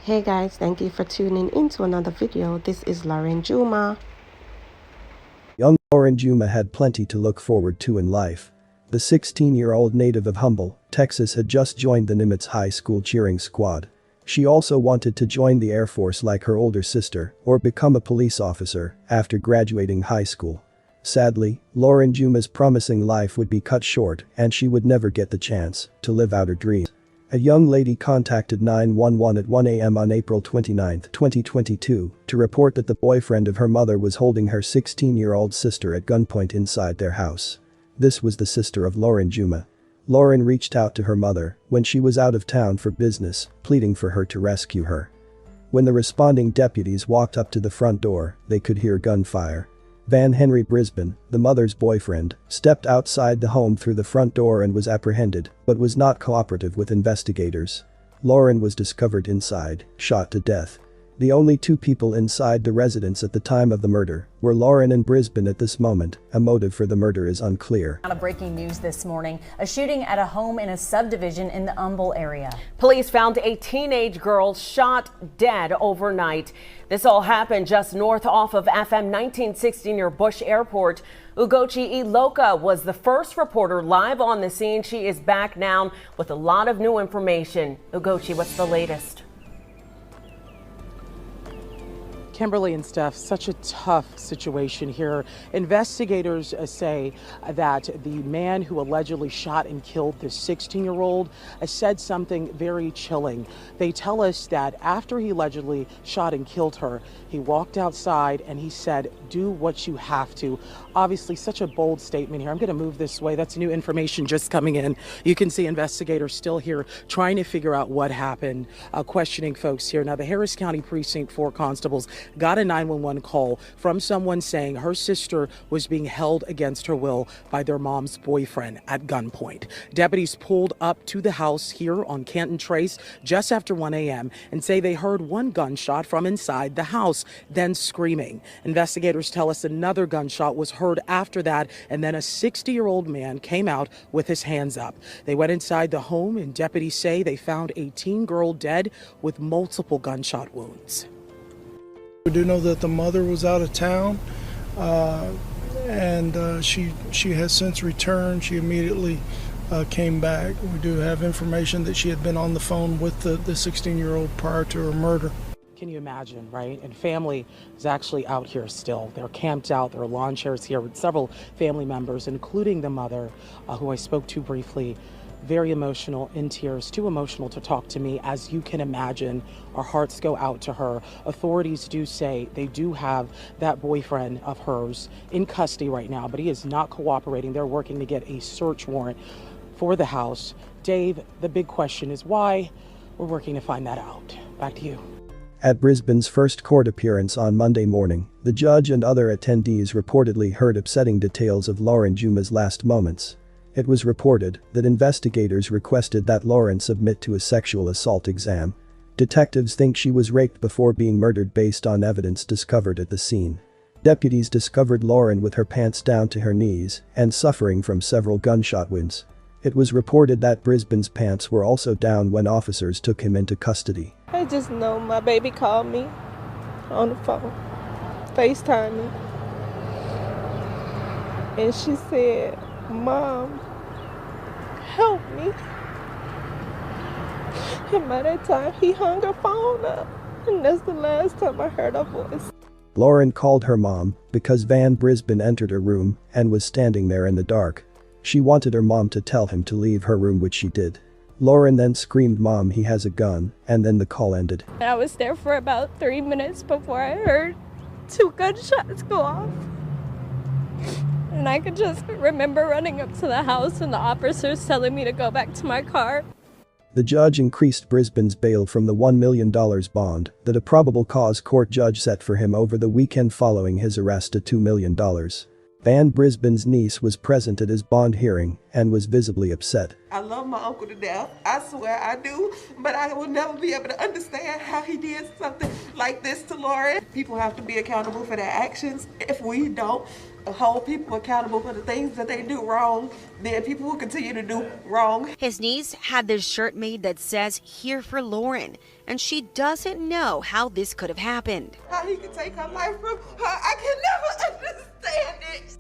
Hey guys, thank you for tuning into another video. This is Lauren Juma. Young Lauren Juma had plenty to look forward to in life. The 16-year-old native of Humble, Texas had just joined the Nimitz High School cheering squad. She also wanted to join the Air Force like her older sister or become a police officer after graduating high school. Sadly, Lauren Juma's promising life would be cut short and she would never get the chance to live out her dreams. A young lady contacted 911 at 1 a.m. on April 29, 2022, to report that the boyfriend of her mother was holding her 16-year-old sister at gunpoint inside their house. This was the sister of Lauren Juma. Lauren reached out to her mother when she was out of town for business, pleading for her to rescue her. When the responding deputies walked up to the front door, they could hear gunfire. Van Henry Brisbane, the mother's boyfriend, stepped outside the home through the front door and was apprehended, but was not cooperative with investigators. Lauren was discovered inside, shot to death. The only two people inside the residence at the time of the murder were Lauren and Brisbane at this moment. A motive for the murder is unclear. Out of breaking news this morning, a shooting at a home in a subdivision in the Humble area. Police found a teenage girl shot dead overnight. This all happened just north off of FM 1960 near Bush Airport. Ugochi Iloka was the first reporter live on the scene. She is back now with a lot of new information. Ugochi, what's the latest? Kimberly and Steph, such a tough situation here. Investigators say that the man who allegedly shot and killed the 16-year-old said something very chilling. They tell us that after he allegedly shot and killed her, he walked outside and he said, "Do what you have to." Obviously, such a bold statement here. I'm going to move this way. That's new information just coming in. You can see investigators still here trying to figure out what happened, questioning folks here. Now, the Harris County Precinct 4 constables got a 911 call from someone saying her sister was being held against her will by their mom's boyfriend at gunpoint. Deputies pulled up to the house here on Canton Trace just after 1 a.m. and say they heard one gunshot from inside the house, then screaming. Investigators tell us another gunshot was heard after that, and then a 60-year-old man came out with his hands up. They went inside the home, and deputies say they found a teen girl dead with multiple gunshot wounds. We do know that the mother was out of town, and she has since returned. She immediately came back. We do have information that she had been on the phone with the 16-year-old prior to her murder. Can you imagine, right? And family is actually out here still. They're camped out. There are lawn chairs here with several family members, including the mother, who I spoke to briefly. Very emotional, in tears, too emotional to talk to me. As you can imagine, our hearts go out to her. Authorities do say they do have that boyfriend of hers in custody right now, but he is not cooperating. They're working to get a search warrant for the house. Dave, the big question is why? We're working to find that out. Back to you. At Brisbane's first court appearance on Monday morning, the judge and other attendees reportedly heard upsetting details of Lauren Juma's last moments. It was reported that investigators requested that Lauren submit to a sexual assault exam. Detectives think she was raped before being murdered based on evidence discovered at the scene. Deputies discovered Lauren with her pants down to her knees and suffering from several gunshot wounds. It was reported that Brisbane's pants were also down when officers took him into custody. I just know my baby called me on the phone, FaceTime me, and she said, "Mom, help me." And by that time, he hung her phone up, and that's the last time I heard her voice. Lauren called her mom because Van Brisbane entered her room and was standing there in the dark. She wanted her mom to tell him to leave her room, which she did. Lauren then screamed, "Mom, he has a gun," and then the call ended. I was there for about 3 minutes before I heard 2 gunshots go off. And I could just remember running up to the house and the officers telling me to go back to my car. The judge increased Brisbane's bail from the $1 million bond that a probable cause court judge set for him over the weekend following his arrest to $2 million. Van Brisbane's niece was present at his bond hearing and was visibly upset. I love my uncle to death. I swear I do, but I will never be able to understand how he did something like this to Lauren. People have to be accountable for their actions. If we don't, hold people accountable for the things that they do wrong, then people will continue to do wrong. His niece had this shirt made that says "Here for Lauren," and she doesn't know how this could have happened. How he could take her life from her, I can never understand it.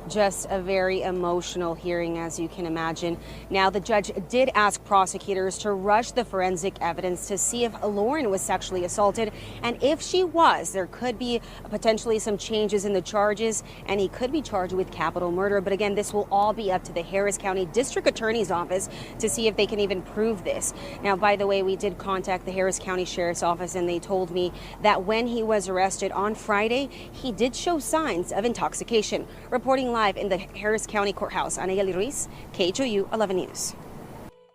Just a very emotional hearing, as you can imagine. Now, the judge did ask prosecutors to rush the forensic evidence to see if Lauren was sexually assaulted, and if she was, there could be potentially some changes in the charges, and he could be charged with capital murder. But again, this will all be up to the Harris County District Attorney's Office to see if they can even prove this. Now, by the way, we did contact the Harris County Sheriff's Office, and they told me that when he was arrested on Friday, he did show signs of intoxication. Reporting live in the Harris County Courthouse, Anayeli Ruiz, KHOU 11 News.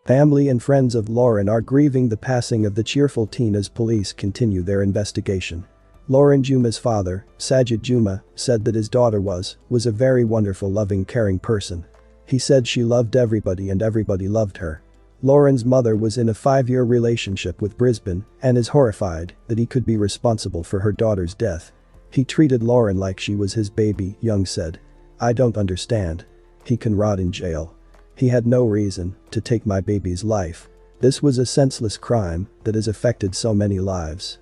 Family and friends of Lauren are grieving the passing of the cheerful teen as police continue their investigation. Lauren Juma's father, Sajid Juma, said that his daughter was a very wonderful, loving, caring person. He said she loved everybody and everybody loved her. Lauren's mother was in a 5-year relationship with Brisbane and is horrified that he could be responsible for her daughter's death. He treated Lauren like she was his baby, Young said. I don't understand. He can rot in jail. He had no reason to take my baby's life. This was a senseless crime that has affected so many lives.